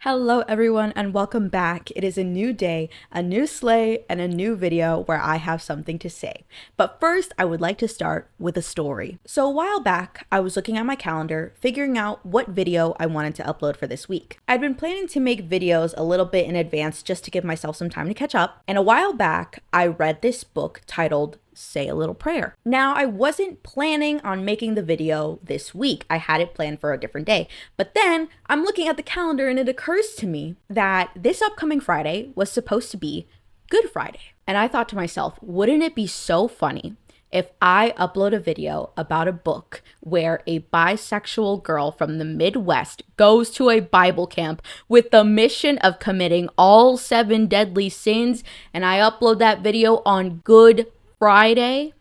Hello everyone and welcome back. It is a new day, a new sleigh, and a new video where I have something to say. But first, I would like to start with a story. So a while back, I was looking at my calendar, figuring out what video I wanted to upload for this week. I'd been planning to make videos a little bit in advance just to give myself some time to catch up. And a while back, I read this book titled Say a Little Prayer. Now, I wasn't planning on making the video this week. I had it planned for a different day. But then I'm looking at the calendar and it occurs to me that this upcoming Friday was supposed to be Good Friday. And I thought to myself, wouldn't it be so funny if I upload a video about a book where a bisexual girl from the Midwest goes to a Bible camp with the mission of committing all 7 deadly sins, and I upload that video on Good Friday?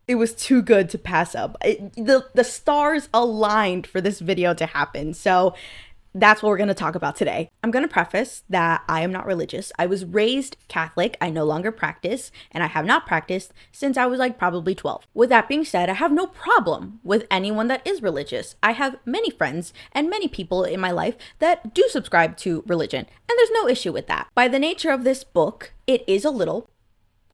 It was too good to pass up. The stars aligned for this video to happen. So that's what we're going to talk about today. I'm going to preface that I am not religious. I was raised Catholic. I no longer practice, and I have not practiced since I was probably 12. With that being said, I have no problem with anyone that is religious. I have many friends and many people in my life that do subscribe to religion, and there's no issue with that. By the nature of this book, it is a little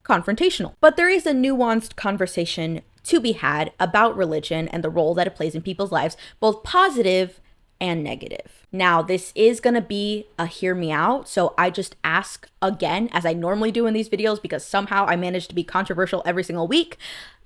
confrontational. But there is a nuanced conversation to be had about religion and the role that it plays in people's lives, both positive and negative. Now, this is going to be a hear me out, so I just ask again, as I normally do in these videos, because somehow I manage to be controversial every single week.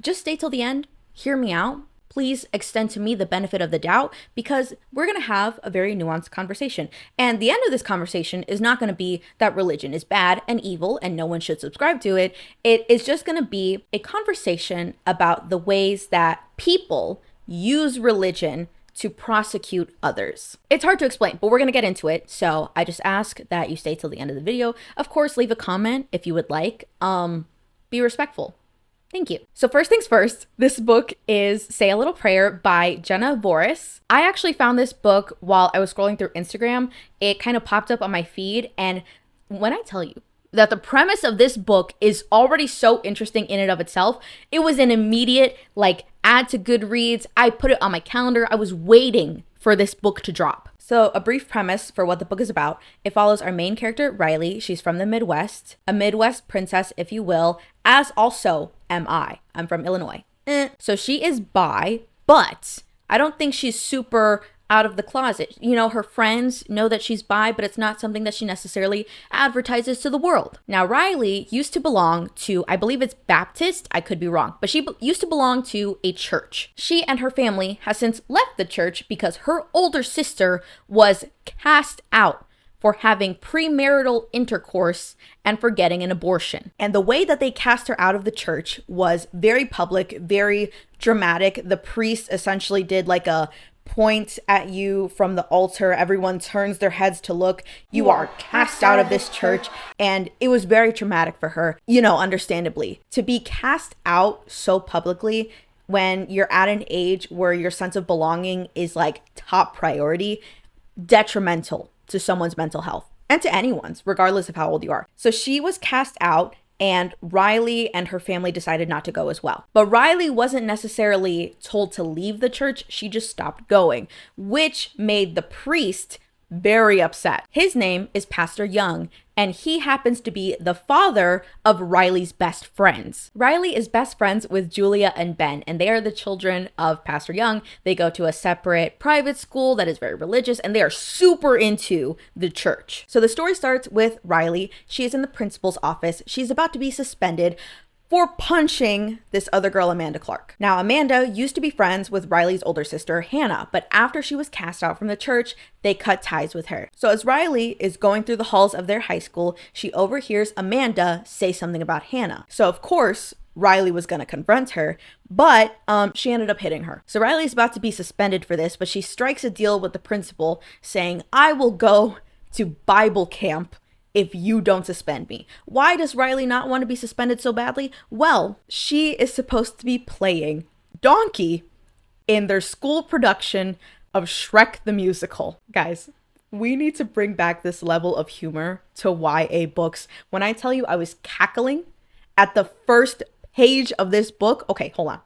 Just stay till the end, hear me out. Please extend to me the benefit of the doubt, because we're going to have a very nuanced conversation. And the end of this conversation is not going to be that religion is bad and evil and no one should subscribe to it. It is just going to be a conversation about the ways that people use religion to prosecute others. It's hard to explain, but we're going to get into it. So I just ask that you stay till the end of the video. Of course, leave a comment if you would like. Be respectful. Thank you. So first things first, this book is Say a Little Prayer by Jenna Voris. I actually found this book while I was scrolling through Instagram. It kind of popped up on my feed. And when I tell you that the premise of this book is already so interesting in and of itself, it was an immediate add to Goodreads. I put it on my calendar. I was waiting for this book to drop. So a brief premise for what the book is about. It follows our main character, Riley. She's from the Midwest, a Midwest princess, if you will, as also am I. I'm from Illinois. So she is bi, but I don't think she's super out of the closet. You know, her friends know that she's bi, but it's not something that she necessarily advertises to the world. Now, Riley used to belong to, I believe it's Baptist, I could be wrong, but she used to belong to a church. She and her family has since left the church because her older sister was cast out for having premarital intercourse and for getting an abortion. And the way that they cast her out of the church was very public, very dramatic. The priest essentially did a point at you from the altar. Everyone turns their heads to look. You are cast out of this church. And it was very traumatic for her, understandably. To be cast out so publicly when you're at an age where your sense of belonging is top priority, detrimental to someone's mental health and to anyone's, regardless of how old you are. So she was cast out, and Riley and her family decided not to go as well. But Riley wasn't necessarily told to leave the church. She just stopped going, which made the priest very upset. His name is Pastor Young, and he happens to be the father of Riley's best friends. Riley is best friends with Julia and Ben, and they are the children of Pastor Young. They go to a separate private school that is very religious, and they are super into the church. So the story starts with Riley. She is in the principal's office. She's about to be suspended for punching this other girl, Amanda Clark. Now, Amanda used to be friends with Riley's older sister, Hannah, but after she was cast out from the church, they cut ties with her. So as Riley is going through the halls of their high school, she overhears Amanda say something about Hannah. So of course, Riley was gonna confront her, but she ended up hitting her. So Riley's about to be suspended for this, but she strikes a deal with the principal saying, I will go to Bible camp if you don't suspend me. Why does Riley not want to be suspended so badly? Well, she is supposed to be playing Donkey in their school production of Shrek the Musical. Guys, we need to bring back this level of humor to YA books. When I tell you I was cackling at the first page of this book, okay, hold on.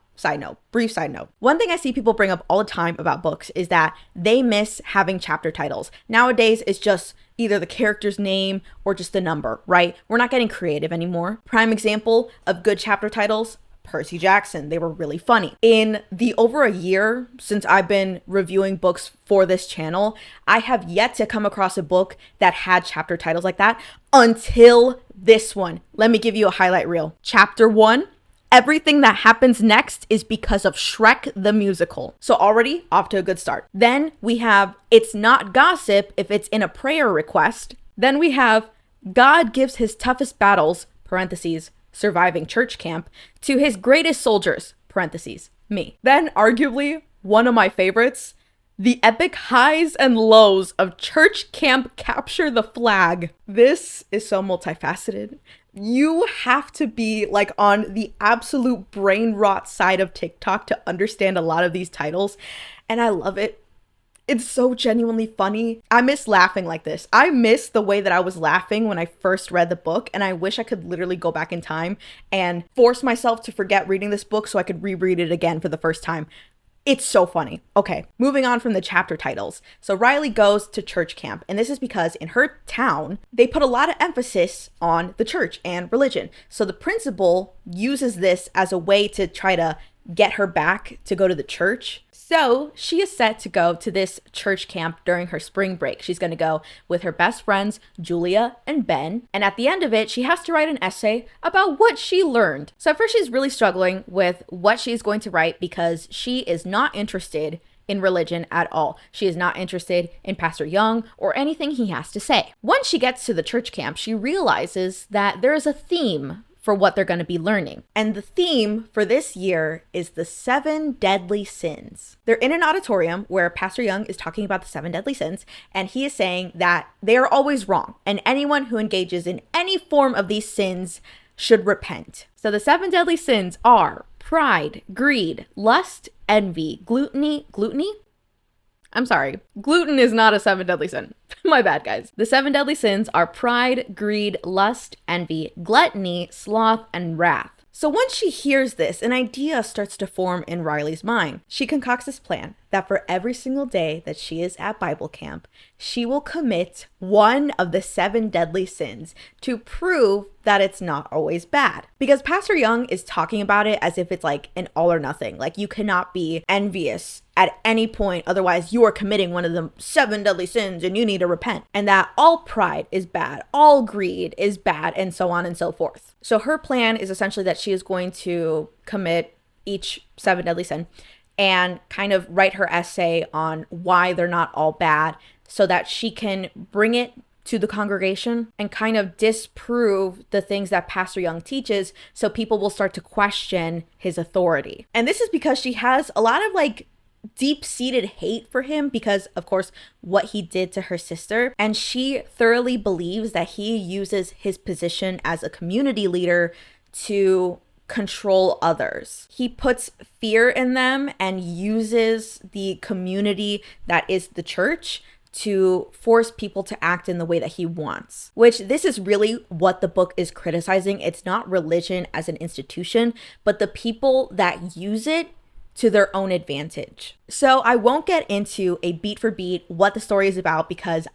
brief side note. One thing I see people bring up all the time about books is that they miss having chapter titles. Nowadays, it's just either the character's name or just a number, right? We're not getting creative anymore. Prime example of good chapter titles, Percy Jackson. They were really funny. In the over a year since I've been reviewing books for this channel, I have yet to come across a book that had chapter titles like that until this one. Let me give you a highlight reel. Chapter 1. Everything that happens next is because of Shrek the musical. So already off to a good start. Then we have It's Not Gossip if it's in a prayer request. Then we have God gives his toughest battles, parentheses, surviving church camp, to his greatest soldiers, parentheses, me. Then arguably one of my favorites, the epic highs and lows of church camp capture the flag. This is so multifaceted. You have to be like on the absolute brain rot side of TikTok to understand a lot of these titles. And I love it. It's so genuinely funny. I miss laughing like this. I miss the way that I was laughing when I first read the book, and I wish I could literally go back in time and force myself to forget reading this book so I could reread it again for the first time. It's so funny. Okay, moving on from the chapter titles. So Riley goes to church camp, and this is because in her town, they put a lot of emphasis on the church and religion. So the principal uses this as a way to try to get her back to go to the church. So she is set to go to this church camp during her spring break. She's going to go with her best friends, Julia and Ben. And at the end of it, she has to write an essay about what she learned. So at first she's really struggling with what she's going to write because she is not interested in religion at all. She is not interested in Pastor Young or anything he has to say. Once she gets to the church camp, she realizes that there is a theme for what they're going to be learning. And the theme for this year is the 7 deadly sins. They're in an auditorium where Pastor Young is talking about the 7 deadly sins, and he is saying that they are always wrong, and anyone who engages in any form of these sins should repent. So the 7 deadly sins are pride, greed, lust, envy, gluttony. I'm sorry, gluten is not a 7 deadly sin. My bad, guys. The 7 deadly sins are pride, greed, lust, envy, gluttony, sloth, and wrath. So once she hears this, an idea starts to form in Riley's mind. She concocts this plan that for every single day that she is at Bible camp, she will commit one of the 7 deadly sins to prove that it's not always bad. Because Pastor Young is talking about it as if it's like an all or nothing. Like you cannot be envious at any point, otherwise you are committing one of the 7 deadly sins and you need to repent. And that all pride is bad, all greed is bad, and so on and so forth. So her plan is essentially that she is going to commit each 7 deadly sin and kind of write her essay on why they're not all bad so that she can bring it to the congregation and kind of disprove the things that Pastor Young teaches so people will start to question his authority. And this is because she has a lot of like deep-seated hate for him because, of course, what he did to her sister. And she thoroughly believes that he uses his position as a community leader to control others. He puts fear in them and uses the community that is the church to force people to act in the way that he wants, which this is really what the book is criticizing. It's not religion as an institution, but the people that use it to their own advantage. So I won't get into a beat for beat what the story is about because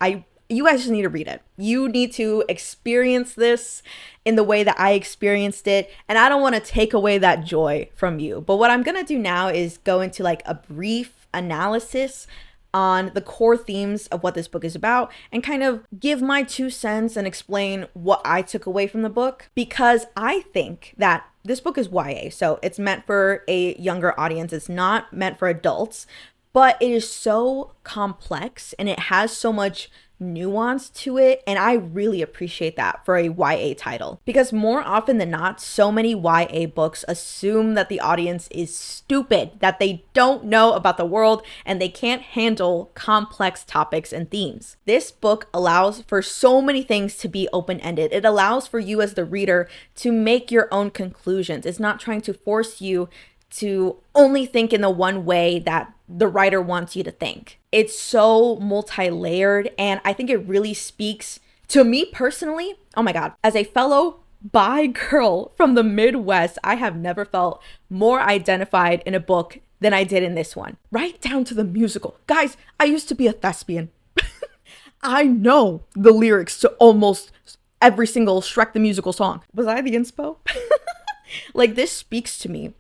you guys just need to read it. You need to experience this in the way that I experienced it. And I don't want to take away that joy from you. But what I'm going to do now is go into like a brief analysis on the core themes of what this book is about and kind of give my 2 cents and explain what I took away from the book, because I think that this book is YA, so it's meant for a younger audience. It's not meant for adults, but it is so complex and it has so much nuance to it, and I really appreciate that for a YA title, because more often than not, so many YA books assume that the audience is stupid, that they don't know about the world and they can't handle complex topics and themes. This book allows for so many things to be open-ended. It allows for you as the reader to make your own conclusions. It's not trying to force you to only think in the one way that the writer wants you to think. It's so multi-layered, and I think it really speaks to me personally. Oh my God, as a fellow bi girl from the Midwest, I have never felt more identified in a book than I did in this one. Right down to the musical. Guys, I used to be a thespian. I know the lyrics to almost every single Shrek the Musical song. Was I the inspo? Like, this speaks to me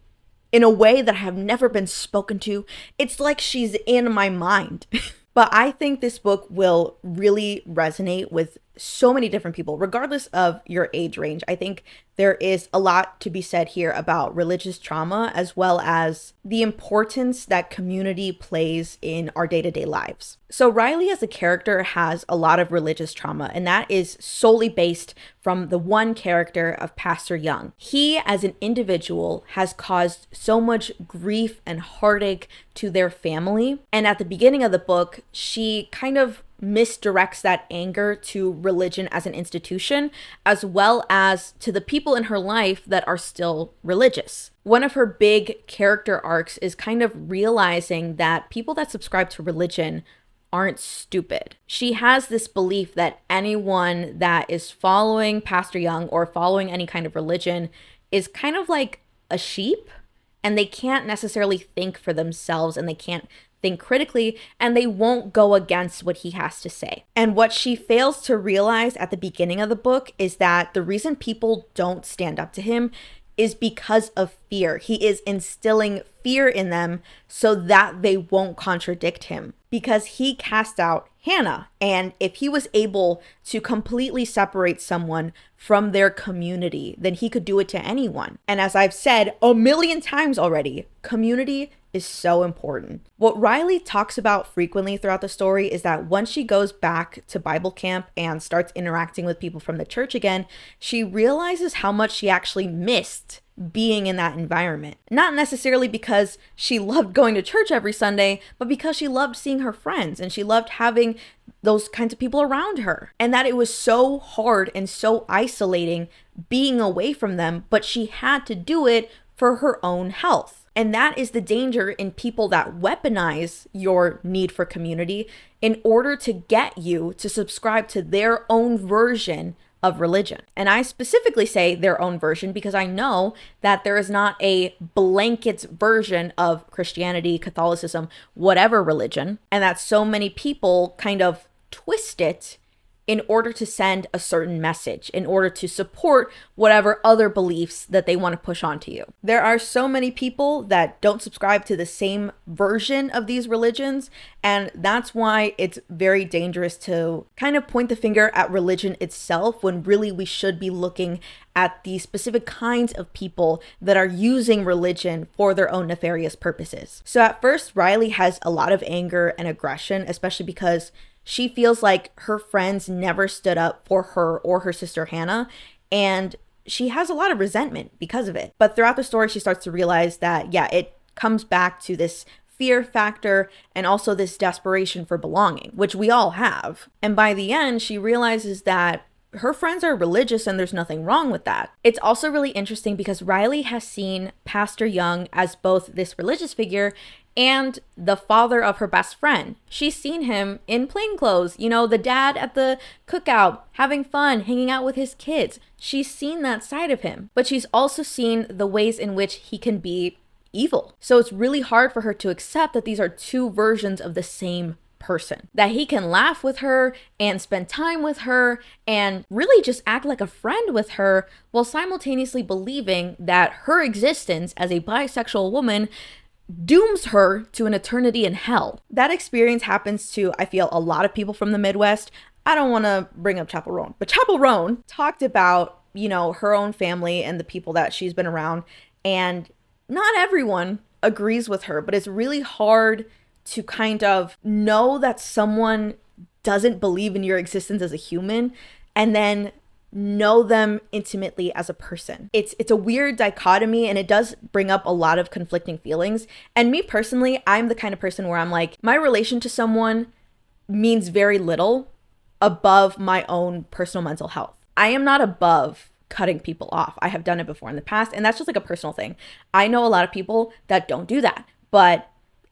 in a way that I have never been spoken to. It's like she's in my mind. But I think this book will really resonate with so many different people, regardless of your age range. I think there is a lot to be said here about religious trauma, as well as the importance that community plays in our day-to-day lives. So Riley as a character has a lot of religious trauma, and that is solely based from the one character of Pastor Young. He, as an individual, has caused so much grief and heartache to their family. And at the beginning of the book, she kind of misdirects that anger to religion as an institution, as well as to the people in her life that are still religious. One of her big character arcs is kind of realizing that people that subscribe to religion aren't stupid. She has this belief that anyone that is following Pastor Young or following any kind of religion is kind of like a sheep, and they can't necessarily think for themselves, and they can't think critically, and they won't go against what he has to say. And what she fails to realize at the beginning of the book is that the reason people don't stand up to him is because of fear. He is instilling fear in them so that they won't contradict him, because he cast out Hannah. And if he was able to completely separate someone from their community, then he could do it to anyone. And as I've said a million times already, community is so important. What Riley talks about frequently throughout the story is that once she goes back to Bible camp and starts interacting with people from the church again, she realizes how much she actually missed being in that environment. Not necessarily because she loved going to church every Sunday, but because she loved seeing her friends and she loved having those kinds of people around her. And that it was so hard and so isolating being away from them, but she had to do it for her own health. And that is the danger in people that weaponize your need for community in order to get you to subscribe to their own version of religion. And I specifically say their own version because I know that there is not a blanket version of Christianity, Catholicism, whatever religion, and that so many people kind of twist it in order to send a certain message, in order to support whatever other beliefs that they want to push onto you. There are so many people that don't subscribe to the same version of these religions, and that's why it's very dangerous to kind of point the finger at religion itself, when really we should be looking at the specific kinds of people that are using religion for their own nefarious purposes. So at first, Riley has a lot of anger and aggression, especially because she feels like her friends never stood up for her or her sister Hannah, and she has a lot of resentment because of it. But throughout the story, she starts to realize that, yeah, it comes back to this fear factor and also this desperation for belonging, which we all have. And by the end, she realizes that her friends are religious and there's nothing wrong with that. It's also really interesting because Riley has seen Pastor Young as both this religious figure and the father of her best friend. She's seen him in plain clothes, you know, the dad at the cookout, having fun, hanging out with his kids. She's seen that side of him, but she's also seen the ways in which he can be evil. So it's really hard for her to accept that these are two versions of the same person, that he can laugh with her and spend time with her and really just act like a friend with her, while simultaneously believing that her existence as a bisexual woman dooms her to an eternity in hell. That experience happens to, I feel, a lot of people from the Midwest. I don't want to bring up Chapel Roan, but Chapel Roan talked about, you know, her own family and the people that she's been around, and not everyone agrees with her, but it's really hard to kind of know that someone doesn't believe in your existence as a human and then know them intimately as a person. It's a weird dichotomy, and it does bring up a lot of conflicting feelings. And me personally, I'm the kind of person where I'm like, my relation to someone means very little above my own personal mental health. I am not above cutting people off. I have done it before in the past, and that's just like a personal thing. I know a lot of people that don't do that, but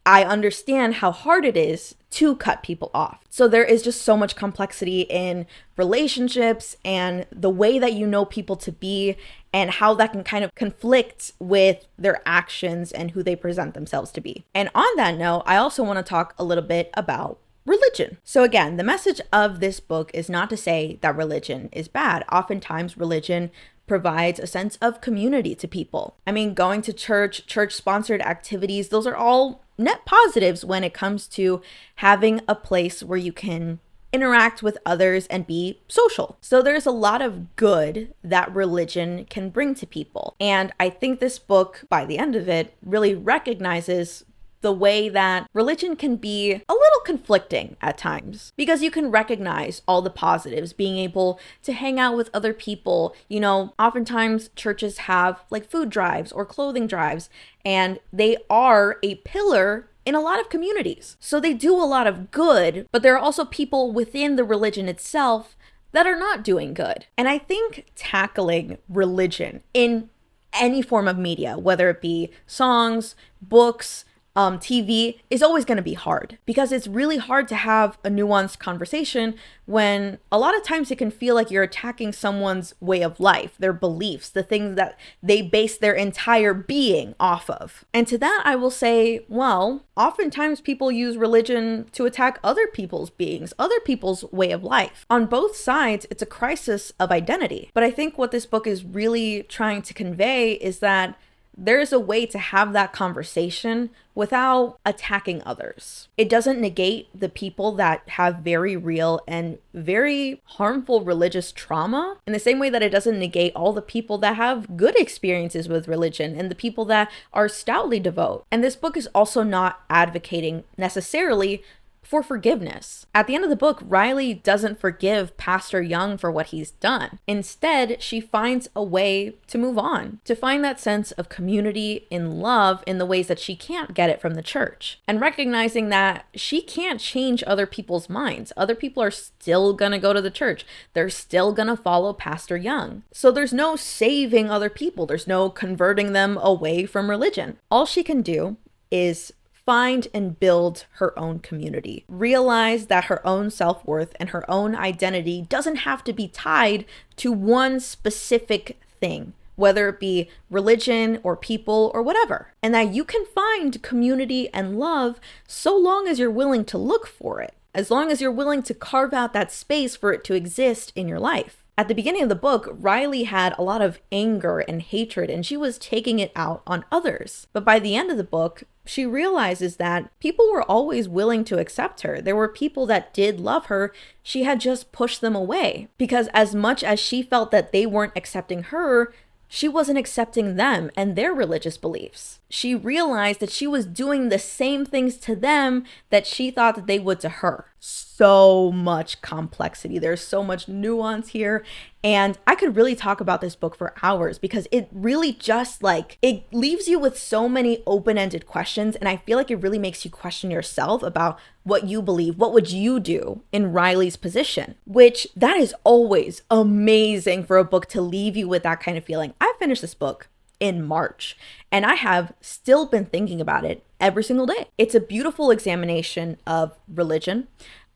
I understand how hard it is to cut people off. So there is just so much complexity in relationships and the way that you know people to be and how that can kind of conflict with their actions and who they present themselves to be. And on that note, I also want to talk a little bit about religion. So again, the message of this book is not to say that religion is bad. Oftentimes religion provides a sense of community to people. I mean, going to church, church-sponsored activities, those are all net positives when it comes to having a place where you can interact with others and be social. So there's a lot of good that religion can bring to people. And I think this book, by the end of it, really recognizes the way that religion can be a little conflicting at times, because you can recognize all the positives, being able to hang out with other people. You know, oftentimes churches have like food drives or clothing drives, and they are a pillar in a lot of communities. So they do a lot of good, but there are also people within the religion itself that are not doing good. And I think tackling religion in any form of media, whether it be songs, books, TV, is always going to be hard, because it's really hard to have a nuanced conversation when a lot of times it can feel like you're attacking someone's way of life, their beliefs, the things that they base their entire being off of. And to that, I will say, well, oftentimes people use religion to attack other people's beings, other people's way of life. On both sides, it's a crisis of identity. But I think what this book is really trying to convey is that there's a way to have that conversation without attacking others. It doesn't negate the people that have very real and very harmful religious trauma, in the same way that it doesn't negate all the people that have good experiences with religion and the people that are stoutly devout. And this book is also not advocating necessarily for forgiveness. At the end of the book, Riley doesn't forgive Pastor Young for what he's done. Instead, she finds a way to move on, to find that sense of community in love in the ways that she can't get it from the church, and recognizing that she can't change other people's minds. Other people are still gonna go to the church. They're still gonna follow Pastor Young. So there's no saving other people. There's no converting them away from religion. All she can do is find and build her own community. Realize that her own self-worth and her own identity doesn't have to be tied to one specific thing, whether it be religion or people or whatever. And that you can find community and love so long as you're willing to look for it, as long as you're willing to carve out that space for it to exist in your life. At the beginning of the book, Riley had a lot of anger and hatred, and she was taking it out on others. But by the end of the book, she realizes that people were always willing to accept her. There were people that did love her. She had just pushed them away, because as much as she felt that they weren't accepting her, she wasn't accepting them and their religious beliefs. She realized that she was doing the same things to them that she thought that they would to her. So much complexity. There's so much nuance here. And I could really talk about this book for hours, because it really just it leaves you with so many open-ended questions. And I feel like it really makes you question yourself about what you believe. What would you do in Riley's position? Which that is always amazing for a book to leave you with that kind of feeling. I finished this book in March, and I have still been thinking about it every single day. It's a beautiful examination of religion,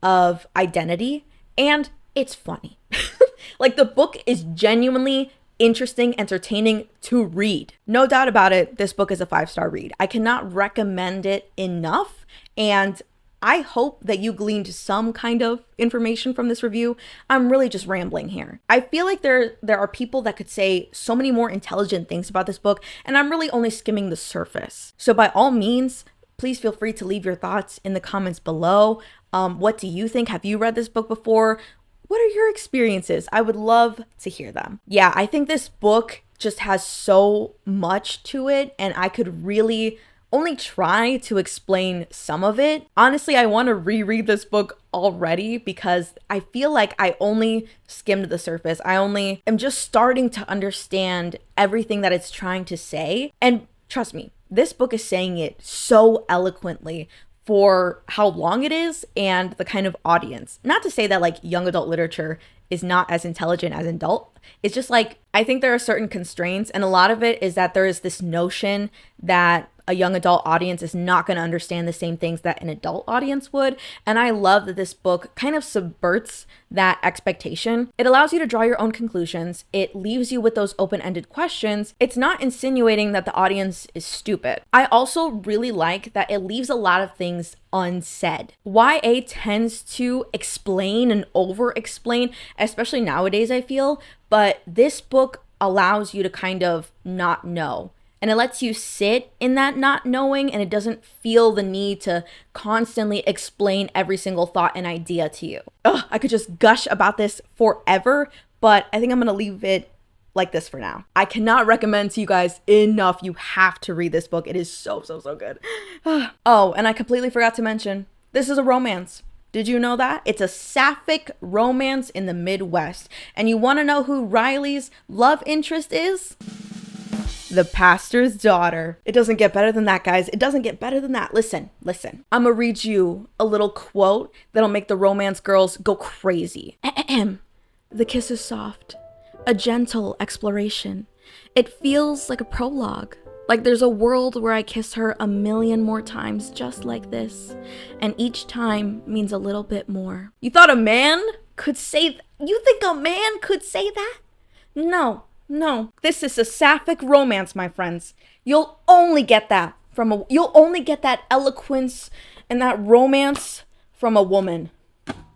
of identity, and it's funny. The book is genuinely interesting, entertaining to read. No doubt about it, this book is a 5-star read. I cannot recommend it enough, and I hope that you gleaned some kind of information from this review. I'm really just rambling here. I feel like there are people that could say so many more intelligent things about this book, and I'm really only skimming the surface. So by all means, please feel free to leave your thoughts in the comments below. What do you think? Have you read this book before? What are your experiences? I would love to hear them. Yeah, I think this book just has so much to it, and I could really only try to explain some of it. Honestly, I want to reread this book already, because I feel like I only skimmed the surface. I only am just starting to understand everything that it's trying to say. And trust me, this book is saying it so eloquently for how long it is and the kind of audience. Not to say that young adult literature is not as intelligent as an adult. It's just like, I think there are certain constraints, and a lot of it is that there is this notion that a young adult audience is not going to understand the same things that an adult audience would. And I love that this book kind of subverts that expectation. It allows you to draw your own conclusions. It leaves you with those open-ended questions. It's not insinuating that the audience is stupid. I also really like that it leaves a lot of things unsaid. YA tends to explain and over-explain, especially nowadays, I feel, but this book allows you to kind of not know. And it lets you sit in that not knowing, and it doesn't feel the need to constantly explain every single thought and idea to you. Ugh, I could just gush about this forever, but I think I'm gonna leave it like this for now. I cannot recommend to you guys enough. You have to read this book. It is so good. Oh, and I completely forgot to mention, this is a romance. Did you know that? It's a sapphic romance in the Midwest. And you wanna know who Riley's love interest is? The pastor's daughter. It doesn't get better than that, guys. It doesn't get better than that. Listen. I'm gonna read you a little quote that'll make the romance girls go crazy. The kiss is soft, a gentle exploration. It feels like a prologue. Like there's a world where I kiss her a million more times just like this. And each time means a little bit more. You thought a man could say you think a man could say that? No, this is a sapphic romance, my friends. You'll only get that eloquence and that romance from a woman.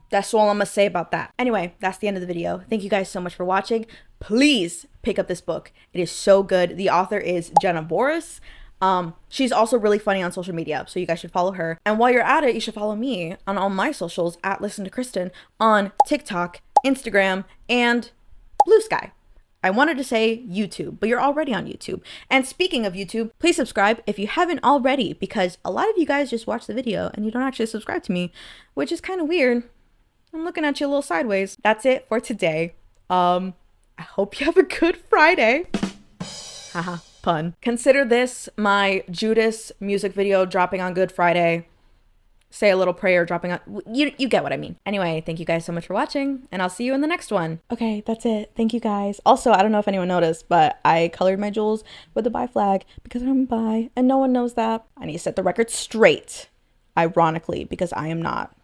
That's all I'm gonna say about that. Anyway, that's the end of the video. Thank you guys so much for watching. Please pick up this book. It is so good. The author is Jenna Boris. She's also really funny on social media, so you guys should follow her. And while you're at it, you should follow me on all my socials at Listen to Kristen on TikTok, Instagram, and Blue Sky. I wanted to say YouTube, but you're already on YouTube. And speaking of YouTube, please subscribe if you haven't already, because a lot of you guys just watch the video and you don't actually subscribe to me, which is kind of weird. I'm looking at you a little sideways. That's it for today. I hope you have a good Friday. Haha, pun. Consider this my Judas music video dropping on Good Friday. Say a little prayer dropping on, you get what I mean. Anyway, thank you guys so much for watching, and I'll see you in the next one. Okay, that's it. Thank you guys. Also, I don't know if anyone noticed, but I colored my jewels with the bi flag because I'm bi, and no one knows that. I need to set the record straight, ironically, because I am not.